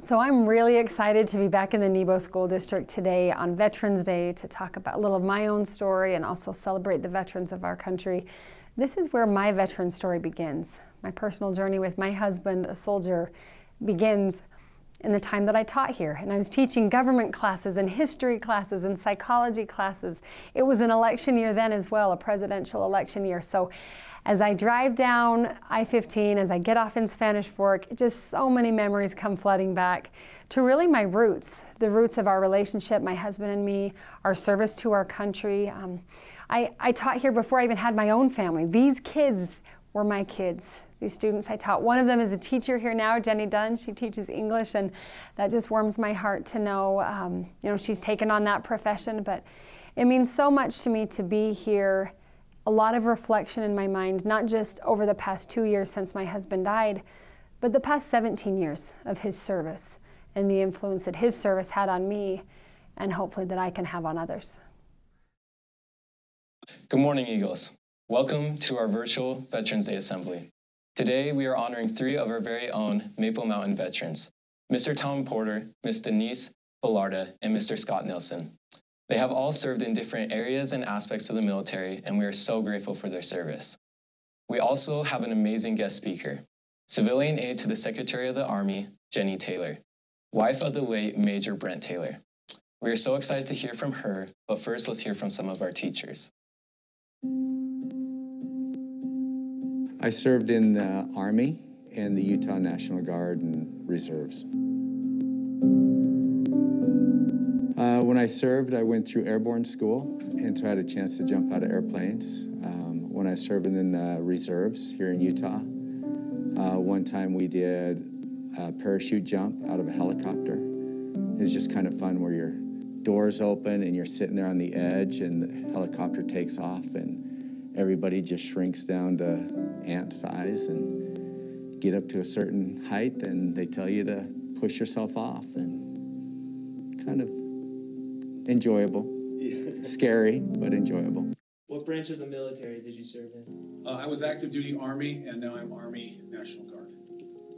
So I'm really excited to be back in the Nebo School District today on Veterans Day to talk about a little of my own story and also celebrate the veterans of our country. This is where my veteran story begins. My personal journey with my husband, a soldier, begins in the time that I taught here. And I was teaching government classes and history classes and psychology classes. It was an election year then as well, a presidential election year. So as I drive down I-15, as I get off in Spanish Fork, just so many memories come flooding back to really my roots, the roots of our relationship, my husband and me, our service to our country. I taught here before I even had my own family. These kids were my kids. These students I taught. One of them is a teacher here now, Jenny Dunn. She teaches English, and that just warms my heart to know, she's taken on that profession. But it means so much to me to be here. A lot of reflection in my mind, not just over the past 2 years since my husband died, but the past 17 years of his service and the influence that his service had on me, and hopefully that I can have on others. Good morning, Eagles. Welcome to our virtual Veterans Day Assembly. Today, we are honoring 3 of our very own Maple Mountain veterans, Mr. Tom Porter, Ms. Denise Bellarda, and Mr. Scott Nilsson. They have all served in different areas and aspects of the military, and we are so grateful for their service. We also have an amazing guest speaker, civilian aide to the Secretary of the Army, Jenny Taylor, wife of the late Major Brent Taylor. We are so excited to hear from her, but first let's hear from some of our teachers. I served in the Army and the Utah National Guard and Reserves. When I served, I went through airborne school, and so I had a chance to jump out of airplanes. When I served in the reserves here in Utah, one time we did a parachute jump out of a helicopter. It was just kind of fun where your doors open and you're sitting there on the edge and the helicopter takes off and everybody just shrinks down to ant size and get up to a certain height and they tell you to push yourself off, and kind of enjoyable. Scary, but enjoyable. What branch of the military did you serve in? I was active duty Army, and now I'm Army National Guard.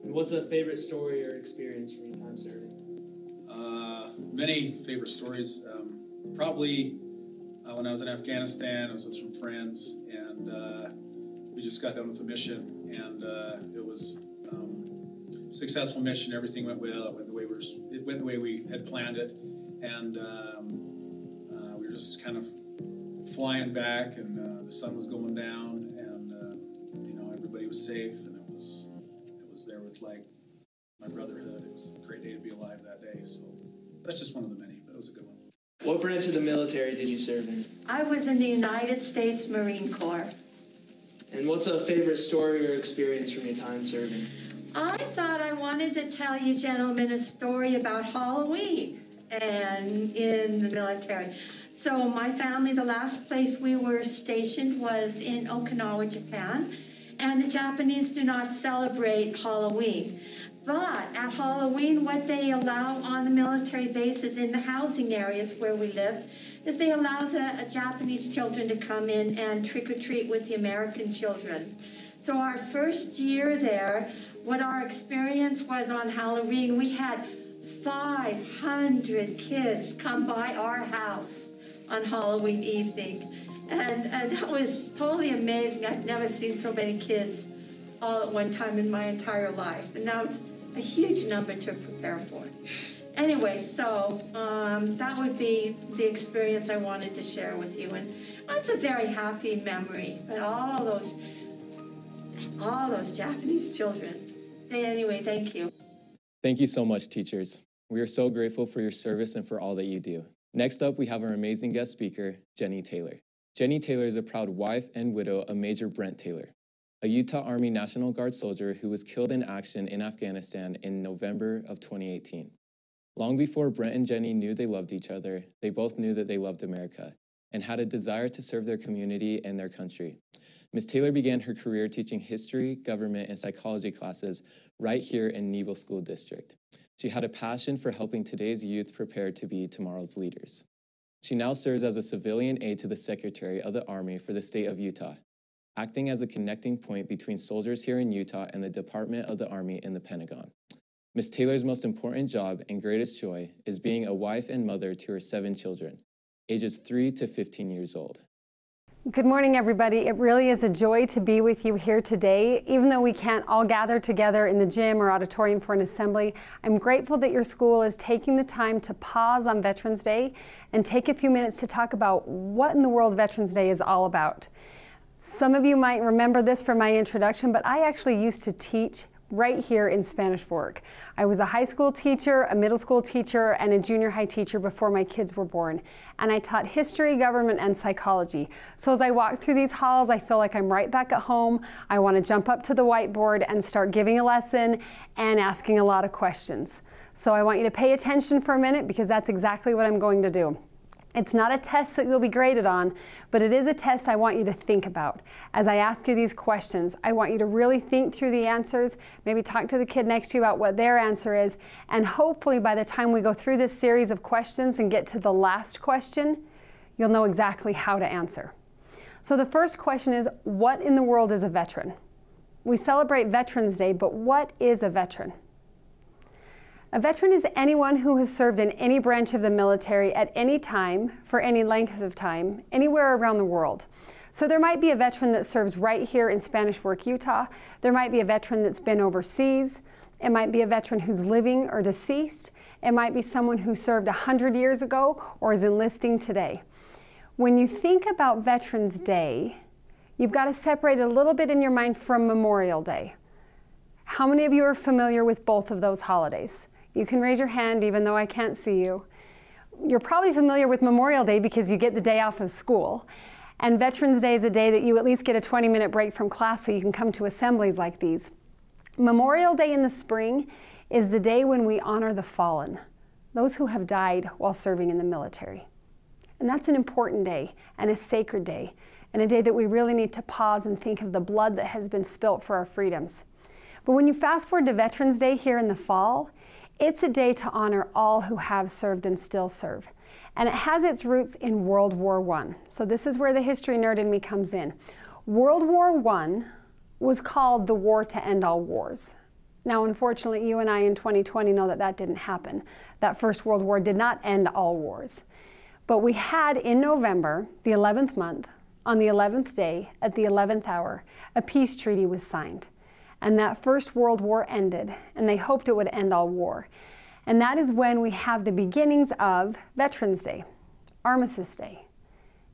And what's a favorite story or experience from your time serving? Many favorite stories. Probably when I was in Afghanistan, I was with some friends, and we just got done with a mission, and it was a successful mission. Everything went well. It went the way we had planned it. And we were just kind of flying back, and the sun was going down, and everybody was safe, and it was there with like my brotherhood. It was a great day to be alive that day. So that's just one of the many, but it was a good one. What branch of the military did you serve in? I was in the United States Marine Corps. And what's a favorite story or experience from your time serving? I thought I wanted to tell you gentlemen a story about Halloween and in the military. So my family, the last place we were stationed was in Okinawa, Japan, and the Japanese do not celebrate Halloween. But at Halloween, what they allow on the military bases in the housing areas where we live is they allow the Japanese children to come in and trick-or-treat with the American children. So our first year there, what our experience was on Halloween, we had 500 kids come by our house on Halloween evening. And that was totally amazing. I've never seen so many kids all at one time in my entire life. And that was a huge number to prepare for. Anyway, so that would be the experience I wanted to share with you. And that's a very happy memory. But all those Japanese children. Anyway, thank you. Thank you so much, teachers. We are so grateful for your service and for all that you do. Next up, we have our amazing guest speaker, Jenny Taylor. Jenny Taylor is a proud wife and widow of Major Brent Taylor, a Utah Army National Guard soldier who was killed in action in Afghanistan in November of 2018. Long before Brent and Jenny knew they loved each other, they both knew that they loved America and had a desire to serve their community and their country. Ms. Taylor began her career teaching history, government, and psychology classes right here in Nebo School District. She had a passion for helping today's youth prepare to be tomorrow's leaders. She now serves as a civilian aide to the Secretary of the Army for the state of Utah, acting as a connecting point between soldiers here in Utah and the Department of the Army in the Pentagon. Ms. Taylor's most important job and greatest joy is being a wife and mother to her 7 children, ages 3 to 15 years old. Good morning, everybody. It really is a joy to be with you here today. Even though we can't all gather together in the gym or auditorium for an assembly, I'm grateful that your school is taking the time to pause on Veterans Day and take a few minutes to talk about what in the world Veterans Day is all about. Some of you might remember this from my introduction, but I actually used to teach right here in Spanish Fork. I was a high school teacher, a middle school teacher, and a junior high teacher before my kids were born. And I taught history, government, and psychology. So as I walk through these halls, I feel like I'm right back at home. I want to jump up to the whiteboard and start giving a lesson and asking a lot of questions. So I want you to pay attention for a minute because that's exactly what I'm going to do. It's not a test that you'll be graded on, but it is a test I want you to think about. As I ask you these questions, I want you to really think through the answers, maybe talk to the kid next to you about what their answer is, and hopefully by the time we go through this series of questions and get to the last question, you'll know exactly how to answer. So the first question is, what in the world is a veteran? We celebrate Veterans Day, but what is a veteran? A veteran is anyone who has served in any branch of the military at any time, for any length of time, anywhere around the world. So there might be a veteran that serves right here in Spanish Fork, Utah. There might be a veteran that's been overseas. It might be a veteran who's living or deceased. It might be someone who served 100 years ago or is enlisting today. When you think about Veterans Day, you've got to separate a little bit in your mind from Memorial Day. How many of you are familiar with both of those holidays? You can raise your hand even though I can't see you. You're probably familiar with Memorial Day because you get the day off of school. And Veterans Day is a day that you at least get a 20-minute break from class so you can come to assemblies like these. Memorial Day in the spring is the day when we honor the fallen, those who have died while serving in the military. And that's an important day and a sacred day, and a day that we really need to pause and think of the blood that has been spilt for our freedoms. But when you fast forward to Veterans Day here in the fall, it's a day to honor all who have served and still serve. And it has its roots in World War I. So this is where the history nerd in me comes in. World War I was called the war to end all wars. Now, unfortunately, you and I in 2020 know that that didn't happen. That First World War did not end all wars. But we had in November, the 11th month, on the 11th day, at the 11th hour, a peace treaty was signed. And that First World War ended, and they hoped it would end all war. And that is when we have the beginnings of Veterans Day, Armistice Day.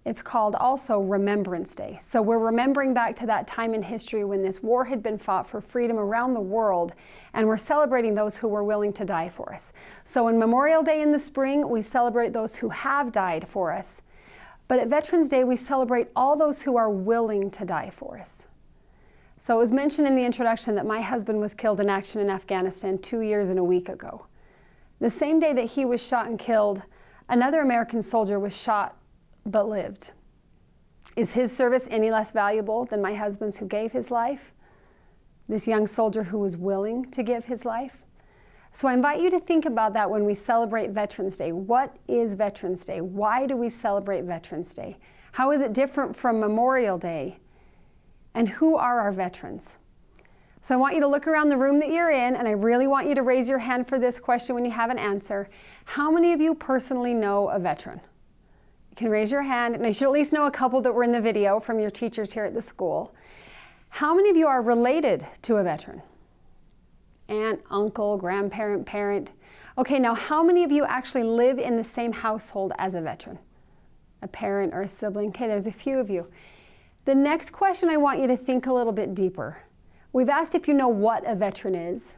It's called also Remembrance Day. So we're remembering back to that time in history when this war had been fought for freedom around the world, and we're celebrating those who were willing to die for us. So on Memorial Day in the spring, we celebrate those who have died for us. But at Veterans Day, we celebrate all those who are willing to die for us. So it was mentioned in the introduction that my husband was killed in action in Afghanistan 2 years and a week ago. The same day that he was shot and killed, another American soldier was shot but lived. Is his service any less valuable than my husband's who gave his life? This young soldier who was willing to give his life? So I invite you to think about that when we celebrate Veterans Day. What is Veterans Day? Why do we celebrate Veterans Day? How is it different from Memorial Day? And who are our veterans? So I want you to look around the room that you're in, and I really want you to raise your hand for this question when you have an answer. How many of you personally know a veteran? You can raise your hand, and you should at least know a couple that were in the video from your teachers here at the school. How many of you are related to a veteran? Aunt, uncle, grandparent, parent. Okay, now how many of you actually live in the same household as a veteran? A parent or a sibling? Okay, there's a few of you. The next question, I want you to think a little bit deeper. We've asked if you know what a veteran is.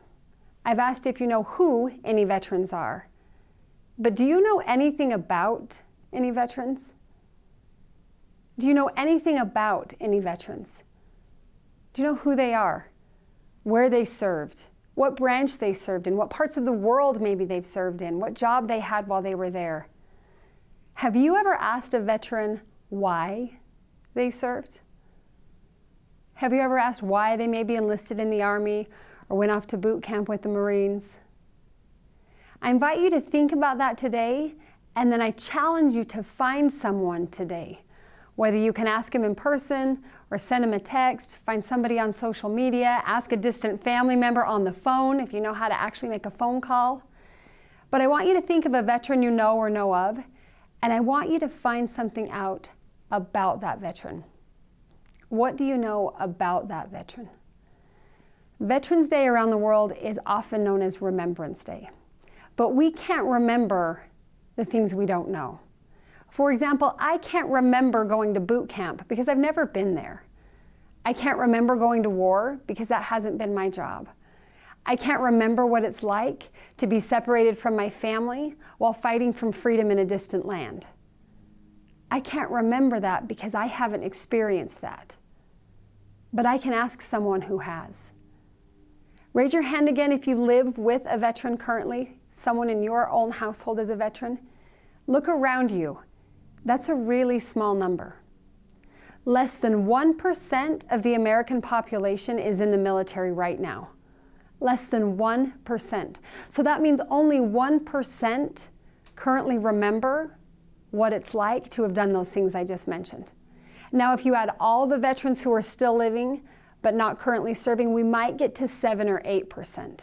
I've asked if you know who any veterans are. But do you know anything about any veterans? Do you know anything about any veterans? Do you know who they are? Where they served? What branch they served in? What parts of the world maybe they've served in? What job they had while they were there? Have you ever asked a veteran why they served? Have you ever asked why they maybe enlisted in the Army or went off to boot camp with the Marines? I invite you to think about that today, and then I challenge you to find someone today, Whether you can ask him in person or send him a text, find somebody on social media, ask a distant family member on the phone if you know how to actually make a phone call. But I want you to think of a veteran you know or know of, and I want you to find something out about that veteran. What do you know about that veteran? Veterans Day around the world is often known as Remembrance Day, but we can't remember the things we don't know. For example, I can't remember going to boot camp because I've never been there. I can't remember going to war because that hasn't been my job. I can't remember what it's like to be separated from my family while fighting for freedom in a distant land. I can't remember that because I haven't experienced that. But I can ask someone who has. Raise your hand again if you live with a veteran currently, someone in your own household is a veteran. Look around you. That's a really small number. Less than 1% of the American population is in the military right now. Less than 1%. So that means only 1% currently remember what it's like to have done those things I just mentioned. Now, if you add all the veterans who are still living but not currently serving, we might get to 7 or 8%.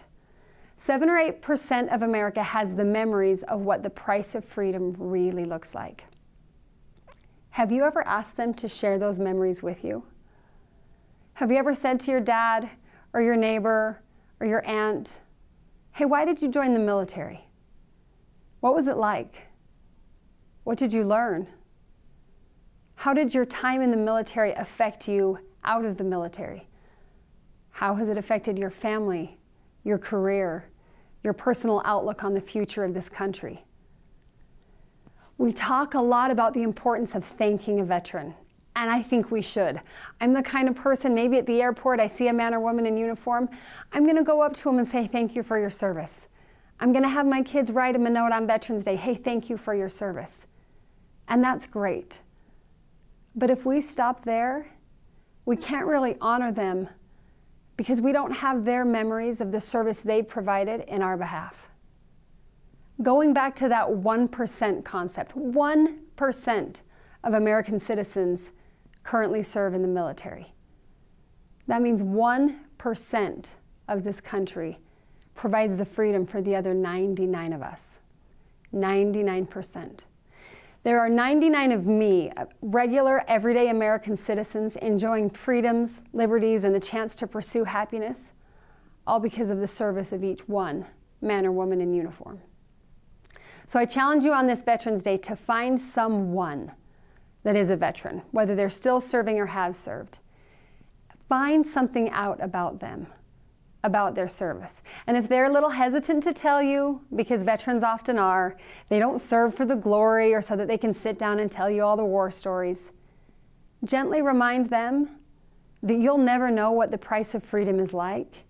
7 or 8% of America has the memories of what the price of freedom really looks like. Have you ever asked them to share those memories with you? Have you ever said to your dad or your neighbor or your aunt, hey, why did you join the military? What was it like? What did you learn? How did your time in the military affect you out of the military? How has it affected your family, your career, your personal outlook on the future of this country? We talk a lot about the importance of thanking a veteran, and I think we should. I'm the kind of person, maybe at the airport, I see a man or woman in uniform, I'm gonna go up to him and say, thank you for your service. I'm gonna have my kids write him a note on Veterans Day, hey, thank you for your service. And that's great. But if we stop there, we can't really honor them because we don't have their memories of the service they provided in our behalf. Going back to that 1% concept, 1% of American citizens currently serve in the military. That means 1% of this country provides the freedom for the other 99 of us. 99%. There are 99 of me, regular, everyday American citizens enjoying freedoms, liberties, and the chance to pursue happiness, all because of the service of each one, man or woman in uniform. So I challenge you on this Veterans Day to find someone that is a veteran, whether they're still serving or have served. Find something out about them, about their service. And if they're a little hesitant to tell you, because veterans often are, they don't serve for the glory or so that they can sit down and tell you all the war stories, gently remind them that you'll never know what the price of freedom is like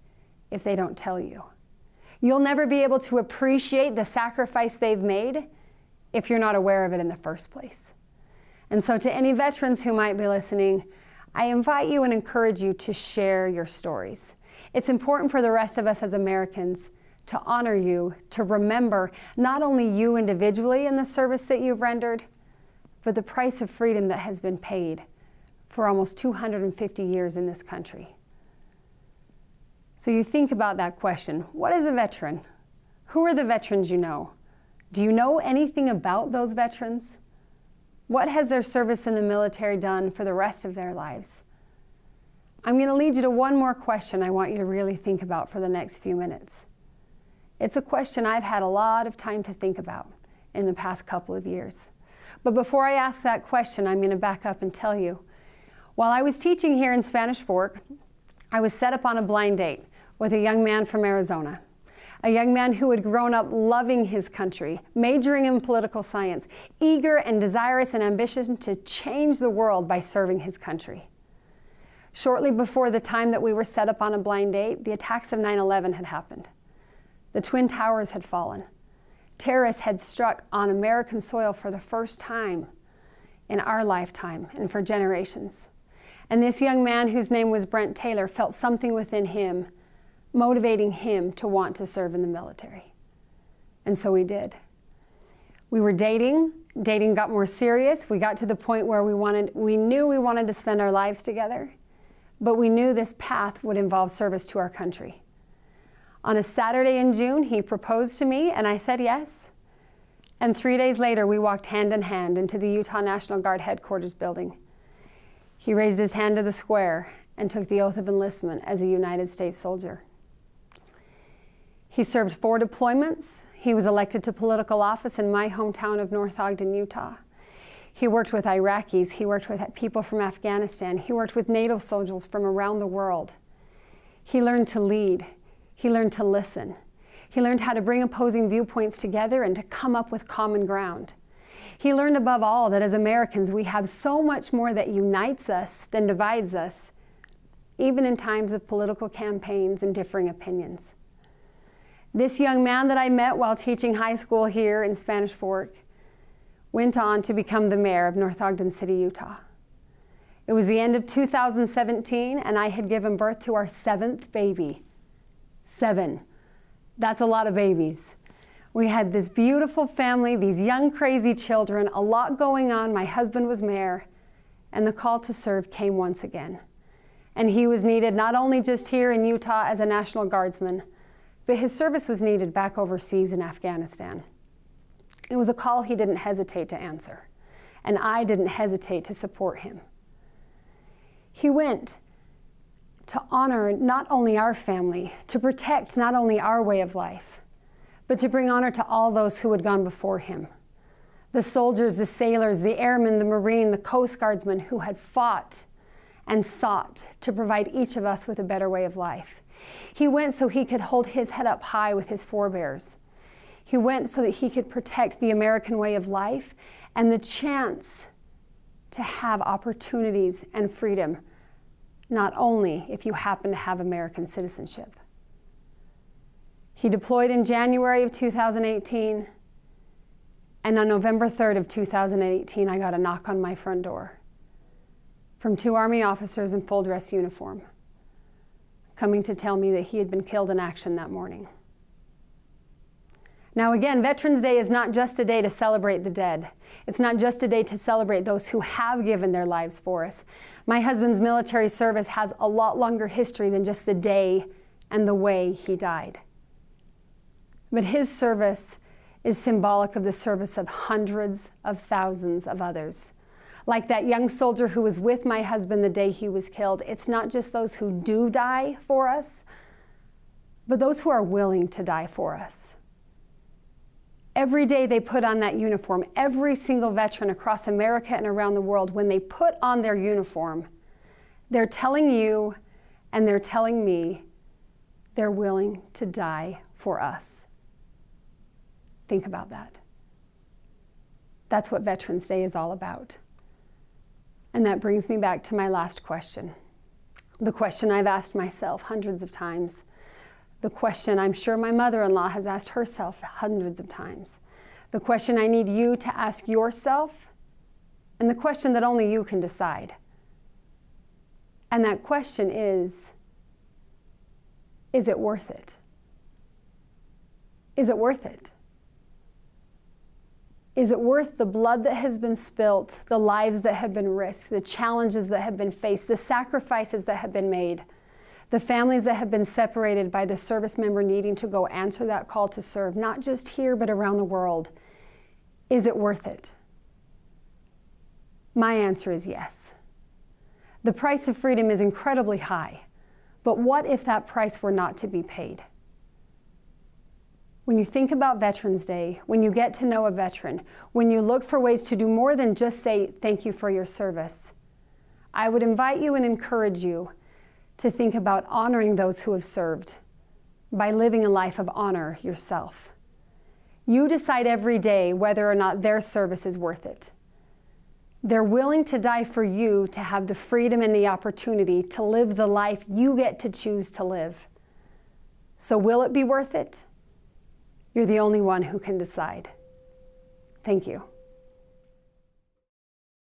if they don't tell you. You'll never be able to appreciate the sacrifice they've made if you're not aware of it in the first place. And so to any veterans who might be listening, I invite you and encourage you to share your stories. It's important for the rest of us as Americans to honor you, to remember not only you individually in the service that you've rendered, but the price of freedom that has been paid for almost 250 years in this country. So you think about that question. What is a veteran? Who are the veterans you know? Do you know anything about those veterans? What has their service in the military done for the rest of their lives? I'm going to lead you to one more question I want you to really think about for the next few minutes. It's a question I've had a lot of time to think about in the past couple of years. But before I ask that question, I'm going to back up and tell you. While I was teaching here in Spanish Fork, I was set up on a blind date with a young man from Arizona. A young man who had grown up loving his country, majoring in political science, eager and desirous and ambitious to change the world by serving his country. Shortly before the time that we were set up on a blind date, the attacks of 9/11 had happened. The Twin Towers had fallen. Terrorists had struck on American soil for the first time in our lifetime and for generations. And this young man, whose name was Brent Taylor, felt something within him motivating him to want to serve in the military. And so he did. We were dating. Dating got more serious. We got to the point where we knew we wanted to spend our lives together, but we knew this path would involve service to our country. On a Saturday in June, he proposed to me, and I said yes. And 3 days later, we walked hand in hand into the Utah National Guard headquarters building. He raised his hand to the square and took the oath of enlistment as a United States soldier. He served 4 deployments. He was elected to political office in my hometown of North Ogden, Utah. He worked with Iraqis. He worked with people from Afghanistan. He worked with NATO soldiers from around the world. He learned to lead. He learned to listen. He learned how to bring opposing viewpoints together and to come up with common ground. He learned above all that as Americans, we have so much more that unites us than divides us, even in times of political campaigns and differing opinions. This young man that I met while teaching high school here in Spanish Fork went on to become the mayor of North Ogden City, Utah. It was the end of 2017, and I had given birth to our 7th baby. 7. That's a lot of babies. We had this beautiful family, these young, crazy children, a lot going on. My husband was mayor, and the call to serve came once again. And he was needed not only just here in Utah as a National Guardsman, but his service was needed back overseas in Afghanistan. It was a call he didn't hesitate to answer, and I didn't hesitate to support him. He went to honor not only our family, to protect not only our way of life, but to bring honor to all those who had gone before him. The soldiers, the sailors, the airmen, the Marine, the Coast Guardsmen who had fought and sought to provide each of us with a better way of life. He went so he could hold his head up high with his forebears. He went so that he could protect the American way of life and the chance to have opportunities and freedom, not only if you happen to have American citizenship. He deployed in January of 2018, and on November 3rd of 2018, I got a knock on my front door from 2 Army officers in full dress uniform, coming to tell me that he had been killed in action that morning. Now again, Veterans Day is not just a day to celebrate the dead. It's not just a day to celebrate those who have given their lives for us. My husband's military service has a lot longer history than just the day and the way he died. But his service is symbolic of the service of hundreds of thousands of others. Like that young soldier who was with my husband the day he was killed, it's not just those who do die for us, but those who are willing to die for us. Every day they put on that uniform, every single veteran across America and around the world, when they put on their uniform, they're telling you and they're telling me they're willing to die for us. Think about that. That's what Veterans Day is all about. And that brings me back to my last question. The question I've asked myself hundreds of times. The question I'm sure my mother-in-law has asked herself hundreds of times. The question I need you to ask yourself, and the question that only you can decide. And that question is it worth it? Is it worth it? Is it worth the blood that has been spilt, the lives that have been risked, the challenges that have been faced, the sacrifices that have been made, the families that have been separated by the service member needing to go answer that call to serve, not just here, but around the world? Is it worth it? My answer is yes. The price of freedom is incredibly high, but what if that price were not to be paid? When you think about Veterans Day, when you get to know a veteran, when you look for ways to do more than just say, thank you for your service, I would invite you and encourage you to think about honoring those who have served by living a life of honor yourself. You decide every day whether or not their service is worth it. They're willing to die for you to have the freedom and the opportunity to live the life you get to choose to live. So will it be worth it? You're the only one who can decide. Thank you.